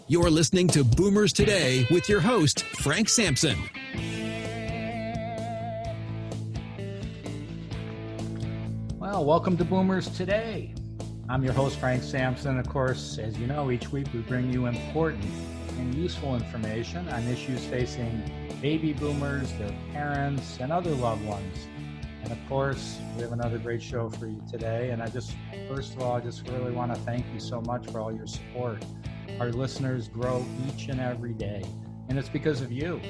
You're listening to Boomers Today with your host, Frank Sampson. Well, welcome to Boomers Today. I'm your host, Frank Sampson. Of course, as you know, each week we bring you important and useful information on issues facing baby boomers, their parents, and other loved ones. And of course, we have another great show for you today. And first of all, I just really want to thank you so much for all your support. Our listeners grow each and every day, and it's because of you.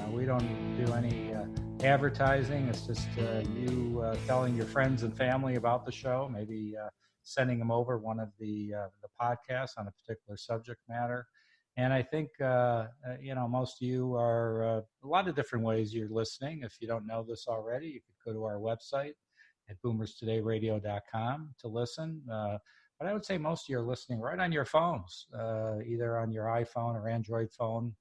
We don't do any advertising. It's just you telling your friends and family about the show, maybe sending them over one of the podcasts on a particular subject matter. And I think, most of you are a lot of different ways you're listening. If you don't know this already, you could go to our website at boomerstodayradio.com to listen. But I would say most of you are listening right on your phones, either on your iPhone or Android phone.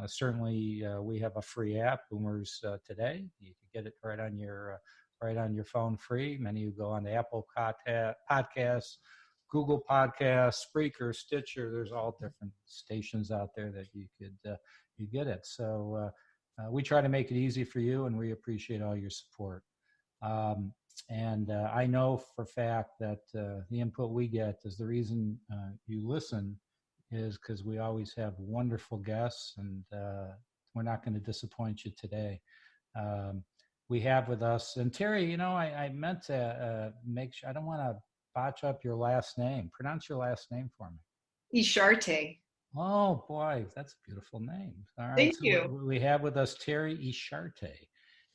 Certainly, we have a free app, Boomers Today. You can get it right on your phone free. Many of you go on to Apple Podcasts, Google Podcasts, Spreaker, Stitcher. There's all different stations out there that you get it. So we try to make it easy for you, and we appreciate all your support. And I know for a fact that the input we get is the reason you listen is because we always have wonderful guests, and we're not going to disappoint you today. We have with us, and Terri, I meant to make sure, I don't want to botch up your last name. Pronounce your last name for me. Echarte. Oh, boy, that's a beautiful name. All right. Thank you. We have with us Terri Echarte.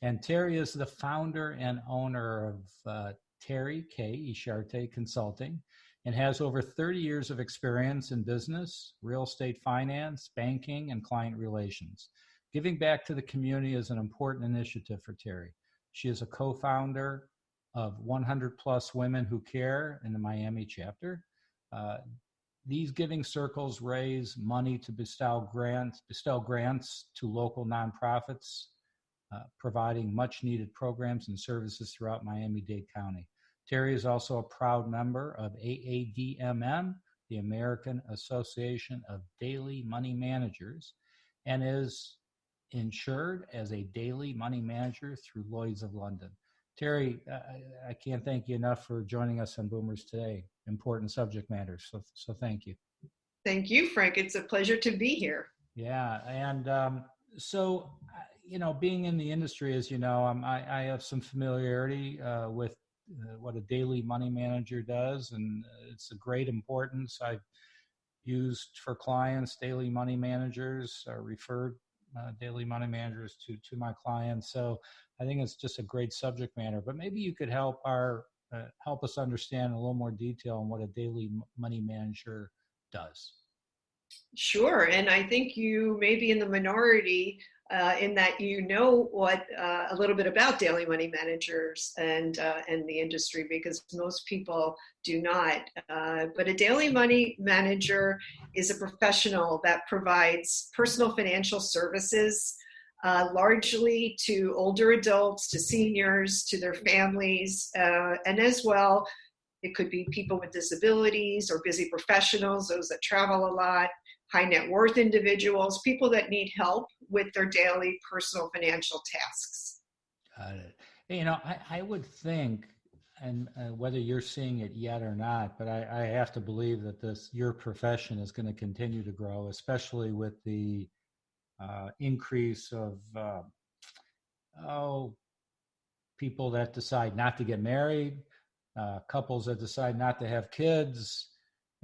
And Terri is the founder and owner of Terri Echarte Consulting, and has over 30 years of experience in business, real estate finance, banking, and client relations. Giving back to the community is an important initiative for Terri. She is a co-founder of 100 Plus Women Who Care in the Miami chapter. These giving circles raise money to bestow grants to local nonprofits, providing much needed programs and services throughout Miami-Dade County. Terri is also a proud member of AADMM, the American Association of Daily Money Managers, and is insured as a daily money manager through Lloyds of London. Terri, I can't thank you enough for joining us on Boomers Today. Important subject matter, so thank you. Thank you, Frank. It's a pleasure to be here. Yeah, and so, being in the industry, as you know, I have some familiarity with what a daily money manager does, and it's a great importance. I've used for clients daily money managers, referred daily money managers to my clients. So I think it's just a great subject matter. But maybe you could help us understand a little more detail on what a daily money manager does. Sure, and I think you may be in the minority in that what a little bit about daily money managers and the industry, because most people do not. But a daily money manager is a professional that provides personal financial services largely to older adults, to seniors, to their families, and as well, it could be people with disabilities or busy professionals, those that travel a lot, high net worth individuals, people that need help with their daily personal financial tasks. Got it. I would think, and whether you're seeing it yet or not, but I have to believe that your profession is going to continue to grow, especially with the increase of people that decide not to get married, couples that decide not to have kids.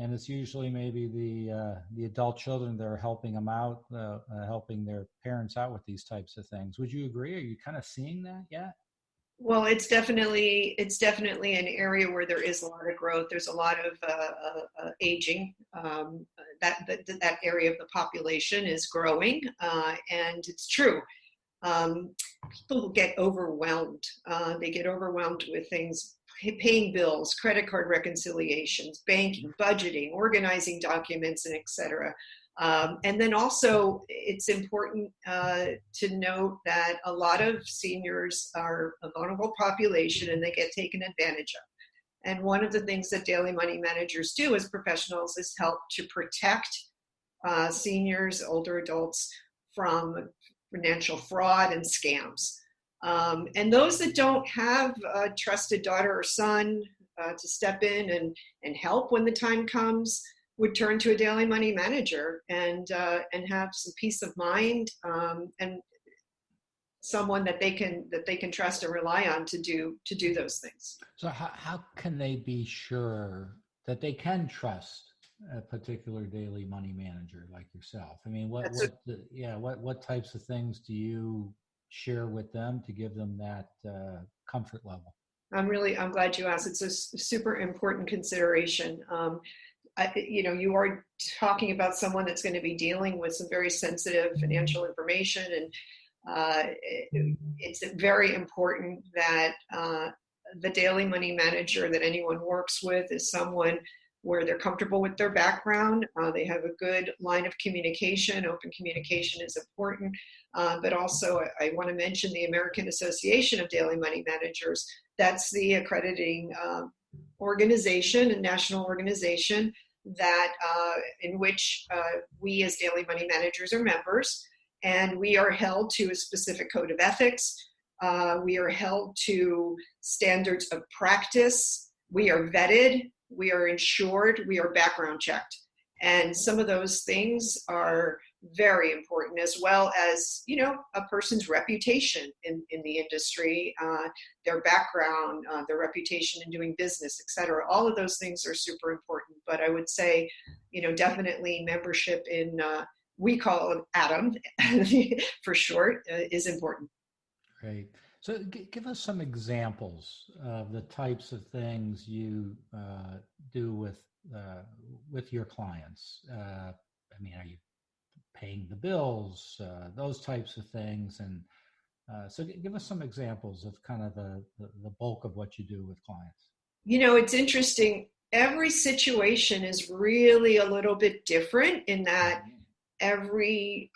And it's usually maybe the adult children that are helping them out, helping their parents out with these types of things. Would you agree? Are you kind of seeing that yet? Well, it's definitely an area where there is a lot of growth. There's a lot of aging. That area of the population is growing, and it's true. People get overwhelmed. They get overwhelmed with things. Paying bills, credit card reconciliations, banking, budgeting, organizing documents, and et cetera. And then also, it's important to note that a lot of seniors are a vulnerable population and they get taken advantage of. And one of the things that daily money managers do as professionals is help to protect seniors, older adults from financial fraud and scams. And those that don't have a trusted daughter or son to step in and help when the time comes would turn to a daily money manager and have some peace of mind and someone that they can trust and rely on to do those things. So how can they be sure that they can trust a particular daily money manager like yourself? I mean, what types of things do you share with them to give them that comfort level? I'm glad you asked. It's a super important consideration. You are talking about someone that's going to be dealing with some very sensitive financial information, and it's very important that the daily money manager that anyone works with is someone where they're comfortable with their background. They have a good line of communication. Open communication is important. But also, I want to mention the American Association of Daily Money Managers. That's the accrediting organization and national organization that in which we as daily money managers are members, and we are held to a specific code of ethics. We are held to standards of practice. We are vetted. We are insured. We are background checked. And some of those things are very important, as well as, a person's reputation in the industry, their background, their reputation in doing business, et cetera. All of those things are super important. But I would say, definitely membership in, we call it AADMM for short, is important. Great. So give us some examples of the types of things you do with your clients. I mean, are you paying the bills, those types of things? And so give us some examples of kind of the bulk of what you do with clients. It's interesting. Every situation is really a little bit different in that every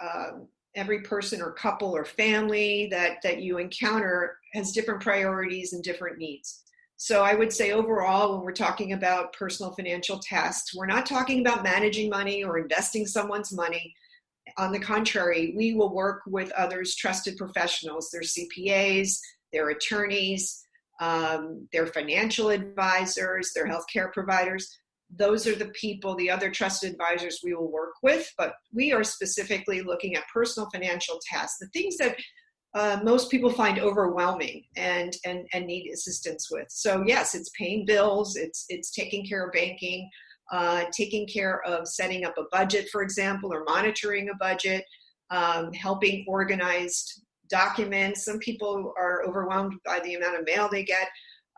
person or couple or family that you encounter has different priorities and different needs. So I would say overall, when we're talking about personal financial tasks, we're not talking about managing money or investing someone's money. On the contrary, we will work with others, trusted professionals. They're CPAs, they're attorneys, they're financial advisors, they're healthcare providers. Those are the people, the other trusted advisors we will work with, but we are specifically looking at personal financial tasks, the things that most people find overwhelming and need assistance with. So yes, it's paying bills, it's taking care of banking, taking care of setting up a budget, for example, or monitoring a budget, helping organize documents. Some people are overwhelmed by the amount of mail they get.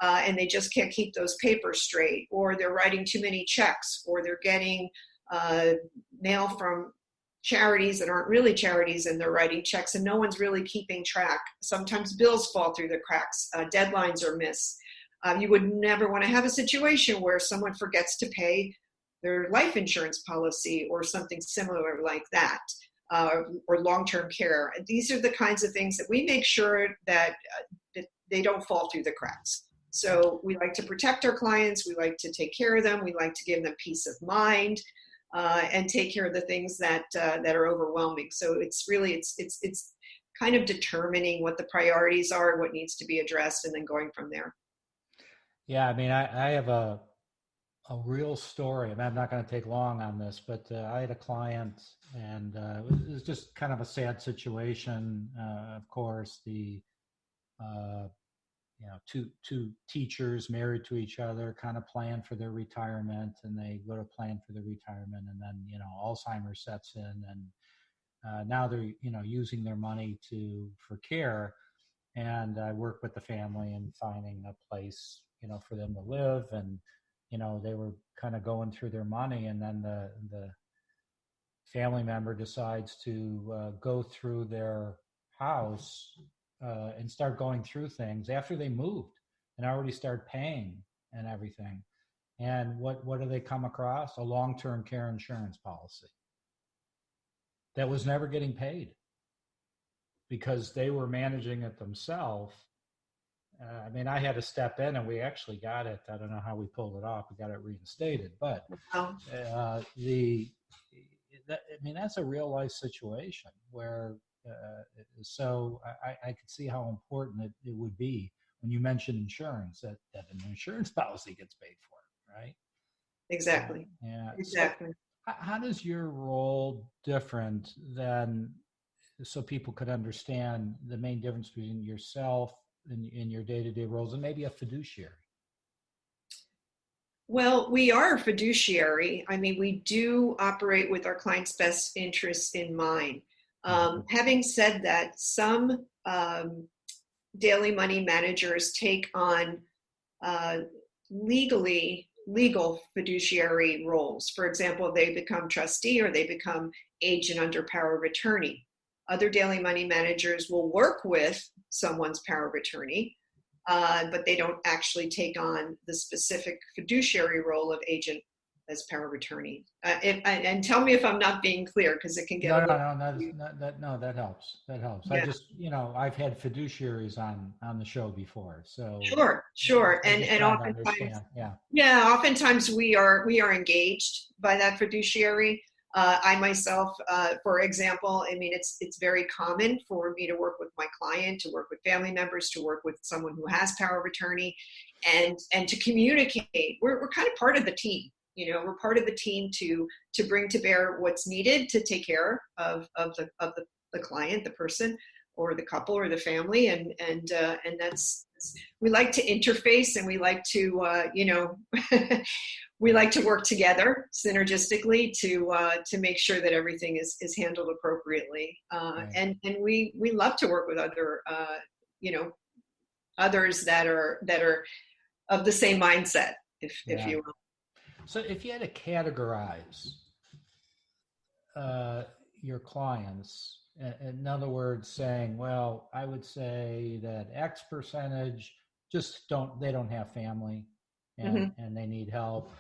And they just can't keep those papers straight, or they're writing too many checks, or they're getting mail from charities that aren't really charities, and they're writing checks and no one's really keeping track. Sometimes bills fall through the cracks, deadlines are missed. You would never want to have a situation where someone forgets to pay their life insurance policy or something similar like that, or long-term care. These are the kinds of things that we make sure that they don't fall through the cracks. So we like to protect our clients. We like to take care of them. We like to give them peace of mind and take care of the things that are overwhelming. So it's kind of determining what the priorities are, what needs to be addressed, and then going from there. Yeah, I mean, I have a real story. I mean, I'm not going to take long on this, but I had a client, and it was just kind of a sad situation. Of course, the two teachers married to each other kind of plan for their retirement, and they go to plan for their retirement, and then Alzheimer's sets in, and now they're using their money for care. And I work with the family and finding a place for them to live, and they were kind of going through their money, and then the family member decides to go through their house and start going through things after they moved and already start paying and everything. And what do they come across? A long-term care insurance policy that was never getting paid because they were managing it themselves. I mean, I had to step in, and we actually got it. I don't know how we pulled it off. We got it reinstated, but Well, that's a real life situation where. So I could see how important it would be when you mention insurance that an insurance policy gets paid for, right? exactly. Yeah. Exactly. So how does your role different than, so people could understand the main difference between yourself in your day-to-day roles and maybe a fiduciary? Well, we are a fiduciary. I mean, we do operate with our clients' best interests in mind. Having said that, some daily money managers take on legal fiduciary roles. For example, they become trustee or they become agent under power of attorney. Other daily money managers will work with someone's power of attorney, but they don't actually take on the specific fiduciary role of agent as power of attorney. And tell me if I'm not being clear, because it can get that helps. That helps. Yeah. I just, I've had fiduciaries on the show before, so Sure. I just And trying to oftentimes, understand. oftentimes we are engaged by that fiduciary. I myself, for example, I mean, it's very common for me to work with my client, to work with family members, to work with someone who has power of attorney, and to communicate. We're kind of part of the team. We're part of the team to bring to bear what's needed to take care of the client, the person, or the couple, or the family, and that's, we like to interface, and we like to we like to work together synergistically to make sure that everything is handled appropriately. Right. And we love to work with other others that are of the same mindset, if you will. So if you had to categorize your clients, in other words, saying, well, I would say that X percentage they don't have family and they need help.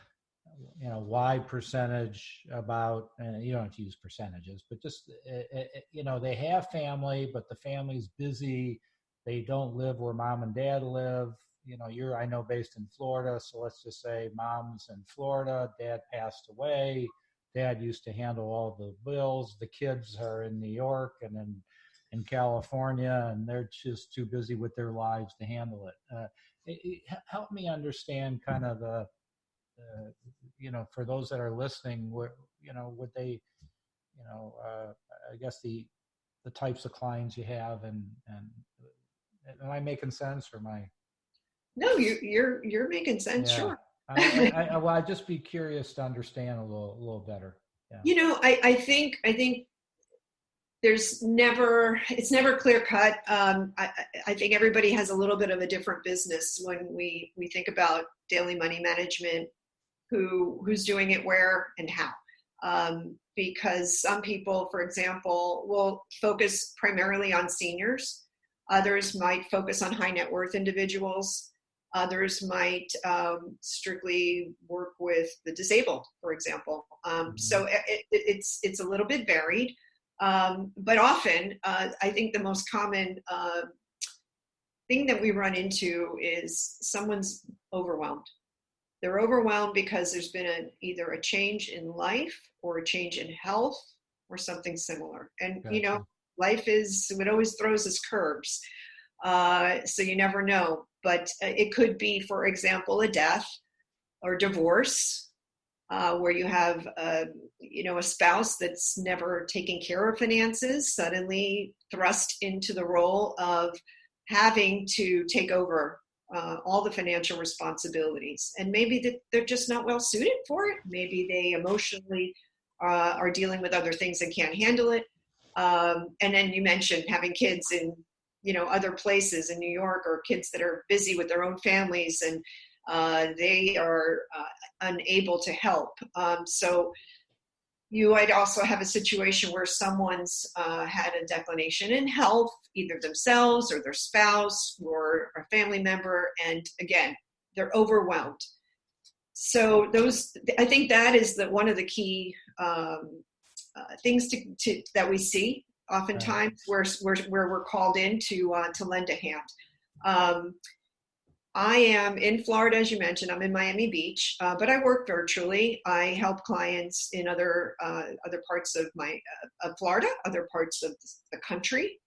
Y percentage about, you don't have to use percentages, but just, they have family, but the family's busy. They don't live where mom and dad live. You're, I know, based in Florida. So let's just say mom's in Florida, dad passed away. Dad used to handle all the bills. The kids are in New York and in California, and they're just too busy with their lives to handle it. Help me understand kind of the, for those that are listening, would they, I guess the types of clients you have, and am I making sense, or am I? No, you're making sense. Yeah. Sure. I'd just be curious to understand a little better. Yeah. I think it's never clear cut. I think everybody has a little bit of a different business when we think about daily money management, who's doing it where and how. Because some people, for example, will focus primarily on seniors. Others might focus on high net worth individuals. Others might strictly work with the disabled, for example. So it's a little bit varied. But often, I think the most common thing that we run into is someone's overwhelmed. They're overwhelmed because there's been either a change in life or a change in health or something similar. And, Gotcha. Life it always throws us curves. So you never know. But it could be, for example, a death or divorce, where you have, a spouse that's never taken care of finances, suddenly thrust into the role of having to take over all the financial responsibilities. And maybe they're just not well suited for it. Maybe they emotionally are dealing with other things and can't handle it. And then you mentioned having kids in other places in New York, or kids that are busy with their own families, and they are unable to help. So you might also have a situation where someone's had a declination in health, either themselves or their spouse or a family member, and again, they're overwhelmed. So I think that is one of the key things that we see oftentimes, where we're called in to lend a hand. I am in Florida, as you mentioned. I'm in Miami Beach, but I work virtually. I help clients in other parts of of Florida, other parts of the country.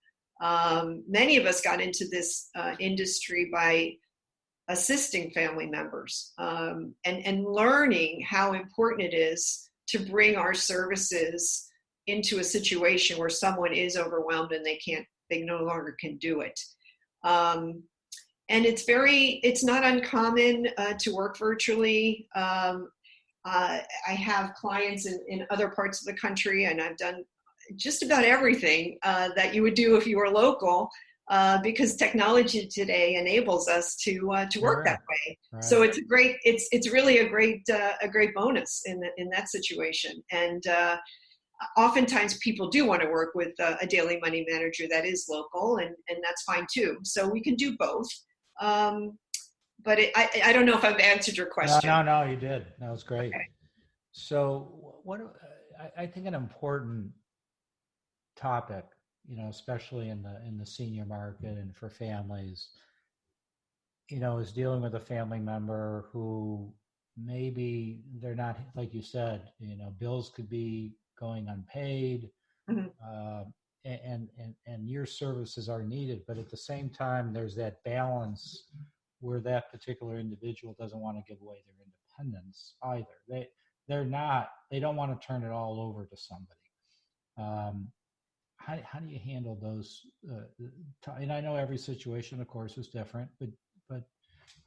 Many of us got into this industry by assisting family members, and learning how important it is to bring our services into a situation where someone is overwhelmed and they no longer can do it. And it's not uncommon to work virtually. I have clients in other parts of the country, and I've done just about everything that you would do if you were local, because technology today enables us to work that way. Right. So it's really a great bonus in that situation. And oftentimes people do want to work with a daily money manager that is local, and that's fine too. So we can do both. But I don't know if I've answered your question. No, you did. That was great. Okay. So I think an important topic, especially in the senior market and for families, is dealing with a family member who maybe they're not, like you said, bills could be going unpaid, Mm-hmm. and your services are needed, but at the same time, there's that balance where that particular individual doesn't want to give away their independence either. They don't want to turn it all over to somebody. How do you handle those? And I know every situation, of course, is different, but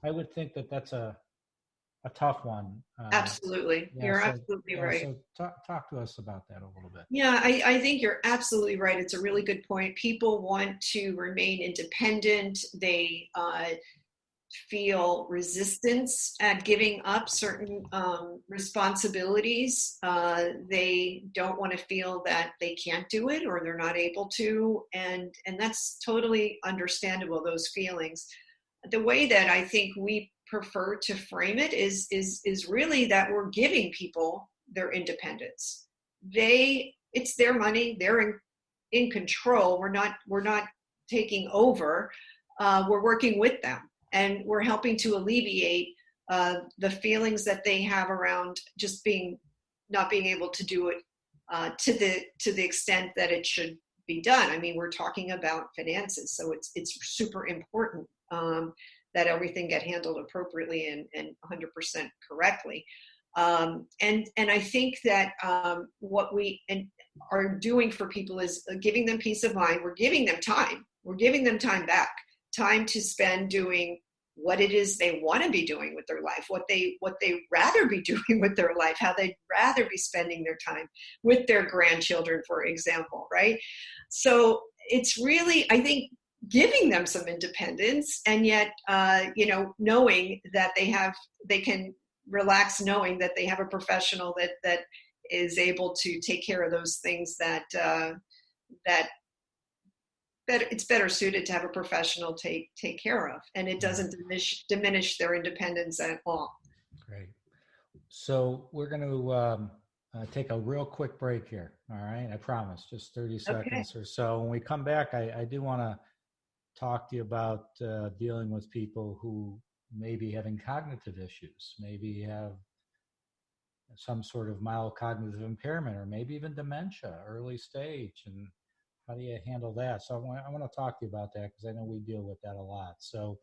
I would think that that's a tough one. Absolutely. You're absolutely right. So talk to us about that a little bit. Yeah, I think you're absolutely right. It's a really good point. People want to remain independent. They feel resistance at giving up certain responsibilities. They don't want to feel that they can't do it or they're not able to, and that's totally understandable, those feelings. The way that I think we prefer to frame it is really that we're giving people their independence. It's their money. They're in control. We're not taking over. We're working with them, and we're helping to alleviate the feelings that they have around just not being able to do it to the extent that it should be done. I mean, we're talking about finances, so it's super important that everything get handled appropriately and 100% correctly. And I think that what we are doing for people is giving them peace of mind. We're giving them time. We're giving them time back, time to spend doing what it is they want to be doing with their life, what they rather be doing with their life, how they'd rather be spending their time with their grandchildren, for example, right? So it's really, I think, giving them some independence, and yet, knowing that they can relax, knowing that they have a professional that is able to take care of those things that it's better suited to have a professional take care of, and it doesn't diminish their independence at all. Great. So we're going to take a real quick break here. All right. I promise, just 30 seconds or so. When we come back, I do want to talk to you about dealing with people who may be having cognitive issues, maybe have some sort of mild cognitive impairment, or maybe even dementia, early stage, and how do you handle that? So I want to talk to you about that, because I know we deal with that a lot. So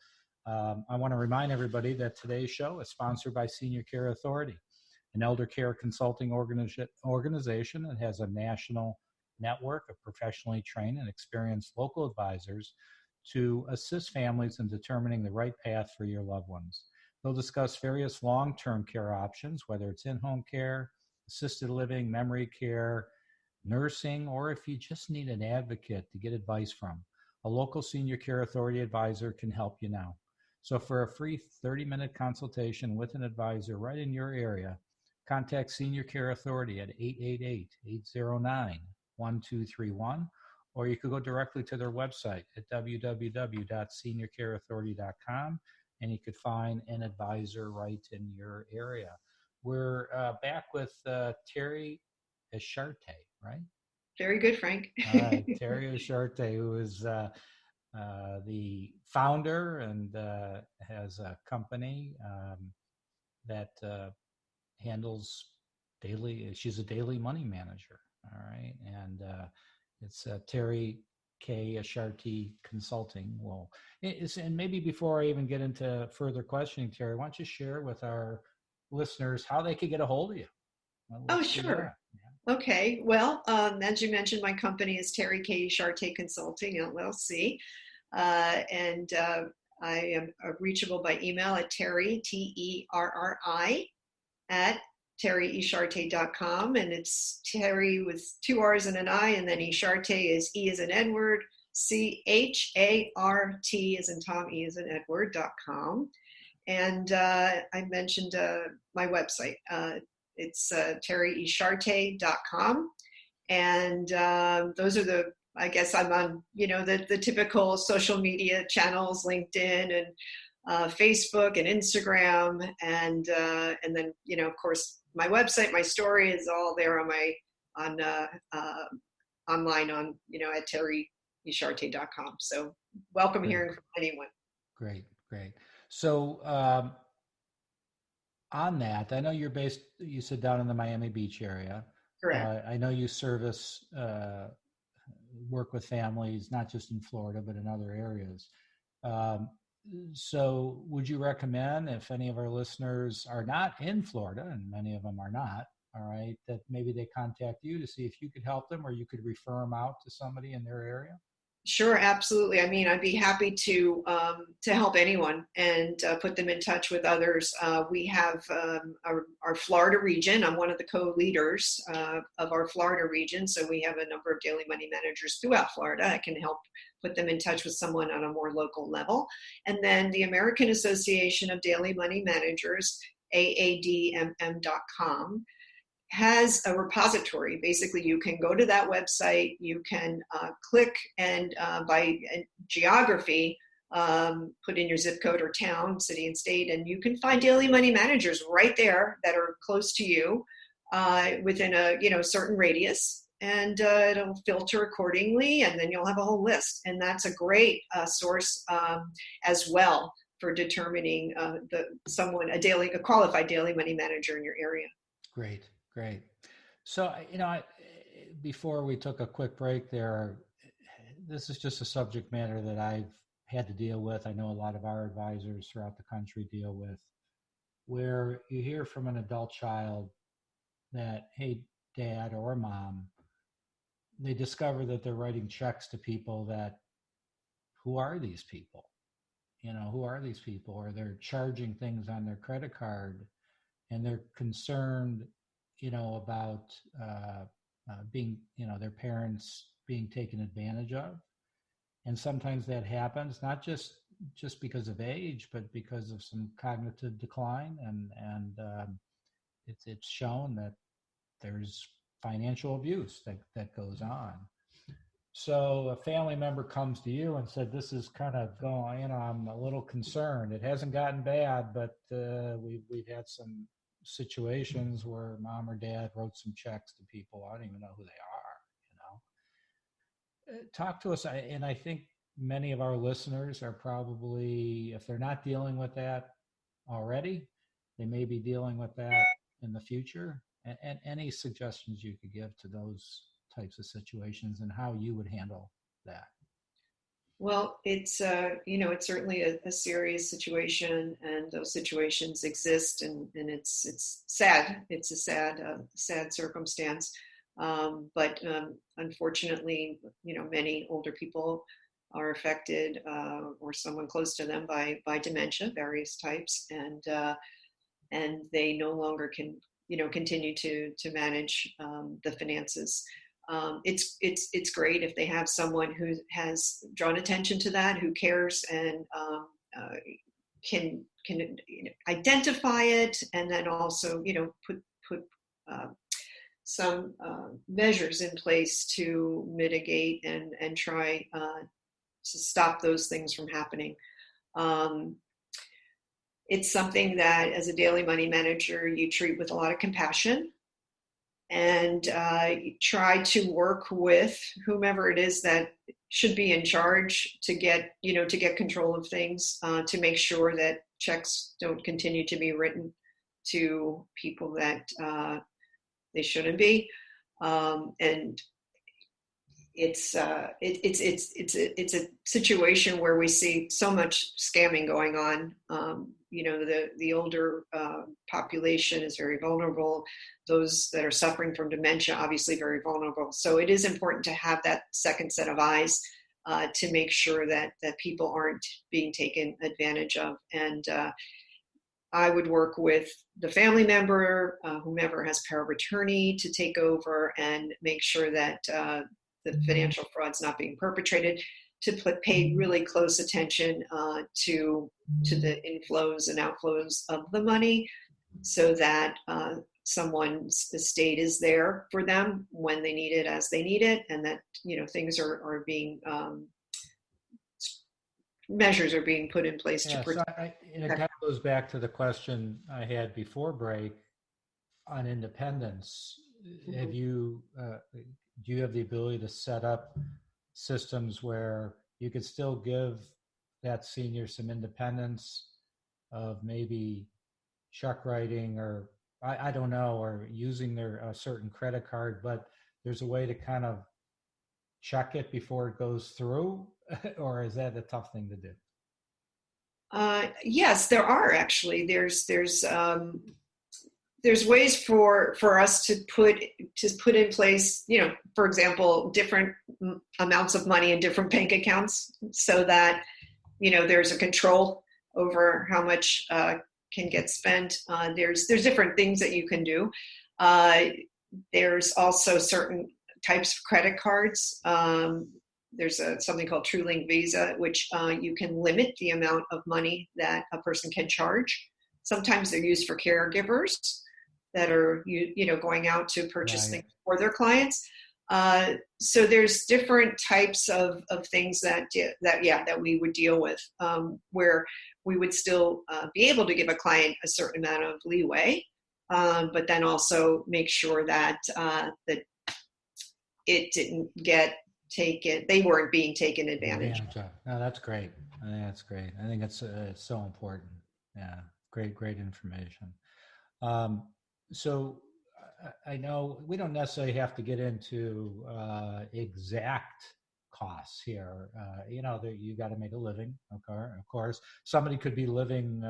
I want to remind everybody that today's show is sponsored by Senior Care Authority, an elder care consulting organization that has a national network of professionally trained and experienced local advisors to assist families in determining the right path for your loved ones. They'll discuss various long-term care options, whether it's in-home care, assisted living, memory care, nursing, or if you just need an advocate to get advice from. A local Senior Care Authority advisor can help you now. So for a free 30-minute consultation with an advisor right in your area, contact Senior Care Authority at 888-809-1231, or you could go directly to their website at www.seniorcareauthority.com, and you could find an advisor right in your area. We're back with Terri Echarte, right? Very good, Frank. All right, Terri Echarte, who is the founder and has a company that handles daily. She's a daily money manager. All right, and it's Terri Echarte Consulting. Well, and maybe before I even get into further questioning, Terri, why don't you share with our listeners how they could get a hold of you? Oh, sure. Yeah. Okay. Well, as you mentioned, my company is Terri Echarte Consulting, LLC. And I am reachable by email at Terri, Terri, at terriecharte.com. And it's Terri with 2 R's and an I, and then Echarte is E as in Edward, CHART as in Tom, E as in Edward.com. And I mentioned my website. It's terriecharte.com. And those are I guess I'm on, the typical social media channels, LinkedIn and Facebook and Instagram. And then, of course, my website, my story is all there on online on, at terriecharte.com. So welcome hearing from anyone. Great. So on that, I know you're based, you said down in the Miami Beach area. Correct. I know you service, work with families, not just in Florida, but in other areas. So would you recommend, if any of our listeners are not in Florida, and many of them are not, all right, that maybe they contact you to see if you could help them or you could refer them out to somebody in their area? Sure, absolutely. I mean, I'd be happy to help anyone and put them in touch with others. We have our Florida region. I'm one of the co-leaders of our Florida region. So we have a number of daily money managers throughout Florida. I can help put them in touch with someone on a more local level. And then the American Association of Daily Money Managers, AADMM.com, has a repository. Basically, you can go to that website, you can click and by geography, put in your zip code or town, city and state, and you can find daily money managers right there that are close to you within a certain radius, and it'll filter accordingly, and then you'll have a whole list. And that's a great source as well for determining a qualified daily money manager in your area. Great. So, before we took a quick break there, this is just a subject matter that I've had to deal with. I know a lot of our advisors throughout the country deal with, where you hear from an adult child that, hey, dad or mom, they discover that they're writing checks to people that, who are these people? Or they're charging things on their credit card, and they're concerned about being, their parents being taken advantage of. And sometimes that happens, not just because of age, but because of some cognitive decline. And it's shown that there's financial abuse that goes on. So a family member comes to you and said, this is kind of going, I'm a little concerned. It hasn't gotten bad, but we've had some situations where mom or dad wrote some checks to people. I don't even know who they are, Talk to us. And I think many of our listeners are probably, if they're not dealing with that already, they may be dealing with that in the future. And any suggestions you could give to those types of situations and how you would handle that? Well, it's it's certainly a serious situation, and those situations exist, and it's sad. It's a sad circumstance. But unfortunately, many older people are affected, or someone close to them, by dementia, various types, and they no longer can continue to manage the finances. It's great if they have someone who has drawn attention to that, who cares and can identify it, and then also put some measures in place to mitigate and try to stop those things from happening. It's something that, as a daily money manager, you treat with a lot of compassion. and try to work with whomever it is that should be in charge to get control of things, to make sure that checks don't continue to be written to people that they shouldn't be. And it's a situation where we see so much scamming going on. The older population is very vulnerable. Those that are suffering from dementia, obviously very vulnerable. So it is important to have that second set of eyes to make sure that people aren't being taken advantage of. And I would work with the family member, whomever has power of attorney, to take over and make sure that the financial fraud's not being perpetrated, to pay really close attention to the inflows and outflows of the money, so that someone's estate is there for them when they need it, as they need it, and that things are being measures are being put in place to protect. And it kind of goes back to the question I had before break on independence. Mm-hmm. Have you do you have the ability to set up systems where you could still give that senior some independence of maybe check writing, or I don't know, or using their certain credit card, but there's a way to kind of check it before it goes through? Or is that a tough thing to do? Yes, there are actually. There's ways for us to put in place, for example, different amounts of money in different bank accounts, so that there's a control over how much can get spent. There's different things that you can do. There's also certain types of credit cards. There's something called TrueLink Visa, which you can limit the amount of money that a person can charge. Sometimes they're used for caregivers that are going out to purchase things for their clients. So there's different types of things that we would deal with, where we would still be able to give a client a certain amount of leeway, but then also make sure that that it didn't get taken. They weren't being taken advantage of. No, that's great. I think that's great. I think it's so important. Yeah, great information. So I know we don't necessarily have to get into exact costs here. You got to make a living. Okay, of course, somebody could be listening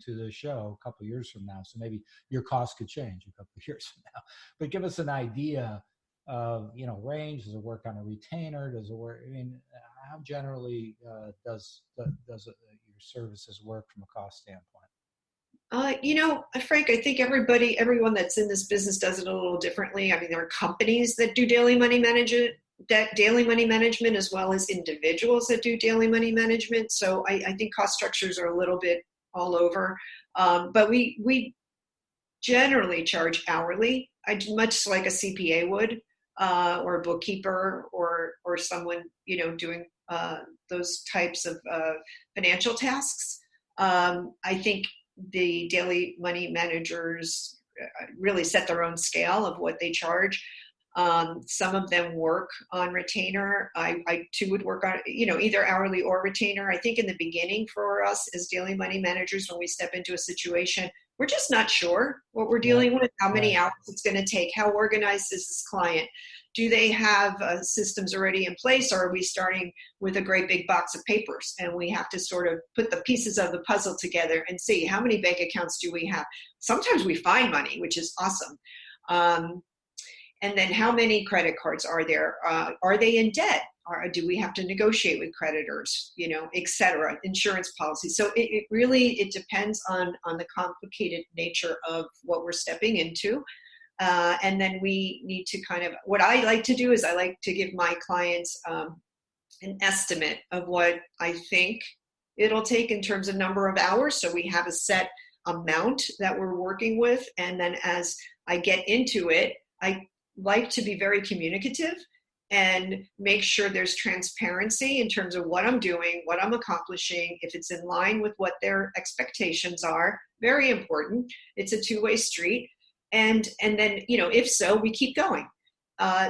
to the show a couple of years from now, so maybe your costs could change a couple of years from now. But give us an idea of range. Does it work on a retainer? Does it work? I mean, how generally does your services work from a cost standpoint? Frank, I think everyone that's in this business does it a little differently. I mean, there are companies that do daily money management, as well as individuals that do daily money management. So I think cost structures are a little bit all over. But we generally charge hourly, much like a CPA would, or a bookkeeper, or someone doing those types of financial tasks. I think the daily money managers really set their own scale of what they charge. Some of them work on retainer. I too would work on either hourly or retainer. I think in the beginning for us as daily money managers, when we step into a situation, we're just not sure what we're dealing with, how many hours it's going to take, how organized is this client, do they have systems already in place, or are we starting with a great big box of papers and we have to sort of put the pieces of the puzzle together and see how many bank accounts do we have. Sometimes we find money, which is awesome. And then how many credit cards are there? Are they in debt? Or do we have to negotiate with creditors, et cetera, insurance policies? So it really depends on the complicated nature of what we're stepping into. And then we need to what I like to do is I like to give my clients an estimate of what I think it'll take in terms of number of hours. So we have a set amount that we're working with. And then as I get into it, I like to be very communicative and make sure there's transparency in terms of what I'm doing, what I'm accomplishing, if it's in line with what their expectations are. Very important. It's a two-way street. And then, if so, we keep going.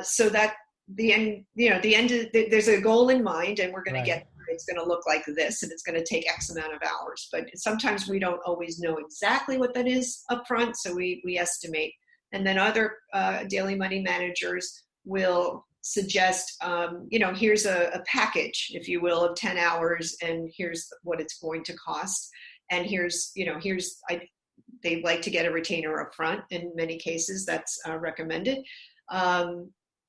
So that the end, there's a goal in mind, and we're going to get, it's going to look like this, and it's going to take X amount of hours. But sometimes we don't always know exactly what that is up front, so we estimate. And then other daily money managers will suggest, here's a package, if you will, of 10 hours, and here's what it's going to cost. And they like to get a retainer up front. In many cases, that's recommended.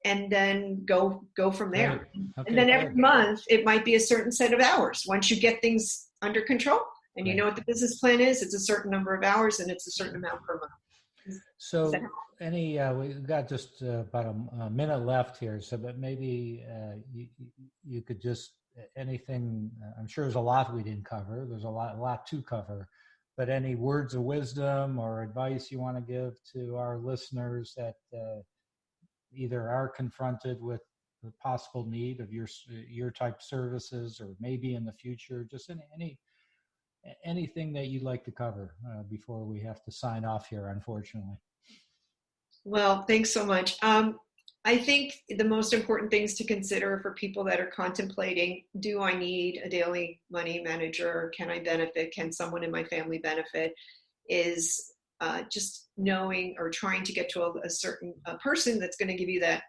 And then go from there. Right. Okay, and then every month, it might be a certain set of hours. Once you get things under control and you know what the business plan is, it's a certain number of hours and it's a certain amount per month. So we've got just about a minute left here. So, but maybe you could just, anything, I'm sure there's a lot we didn't cover. There's a lot to cover, but any words of wisdom or advice you want to give to our listeners that either are confronted with the possible need of your type services, or maybe in the future, just anything that you'd like to cover before we have to sign off here, unfortunately. Well, thanks so much. I think the most important things to consider for people that are contemplating, do I need a daily money manager? Can I benefit? Can someone in my family benefit? Is just knowing or trying to get to a certain person that's going to give you that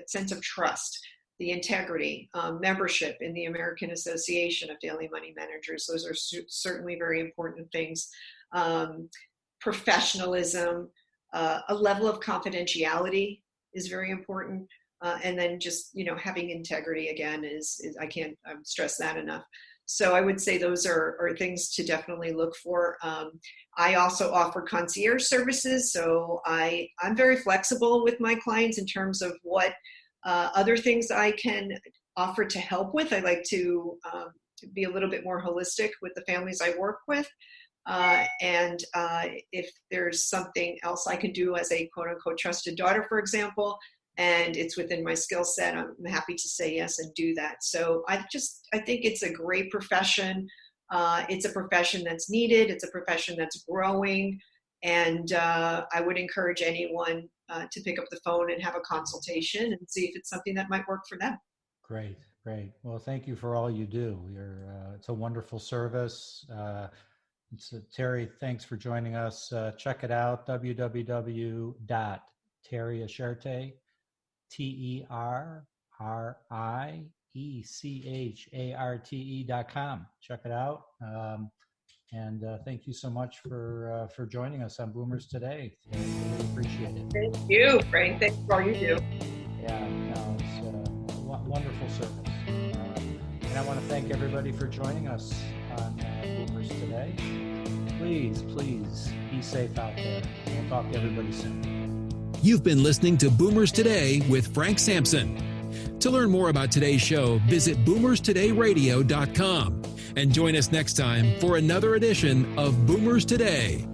sense of trust, the integrity, membership in the American Association of Daily Money Managers. Those are certainly very important things. Professionalism, a level of confidentiality is very important. And then just, having integrity again is I can't stress that enough. So I would say those are things to definitely look for. I also offer concierge services. So I'm very flexible with my clients in terms of what other things I can offer to help with. I like to be a little bit more holistic with the families I work with. And if there's something else I can do as a quote unquote trusted daughter, for example, and it's within my skill set, I'm happy to say yes and do that. So I think it's a great profession. It's a profession that's needed. It's a profession that's growing. And I would encourage anyone to pick up the phone and have a consultation and see if it's something that might work for them. Great. Well, thank you for all you do. It's a wonderful service. Terri, thanks for joining us. Check it out, www.terriecharte, TerriEcharte.com. Check it out. And thank you so much for joining us on Boomers Today. I really appreciate it. Thank you, Frank. Thanks for all you do. Yeah, no, it's a wonderful service. And I want to thank everybody for joining us on Boomers Today. Please be safe out there. And we'll talk to everybody soon. You've been listening to Boomers Today with Frank Sampson. To learn more about today's show, visit boomerstodayradio.com and join us next time for another edition of Boomers Today.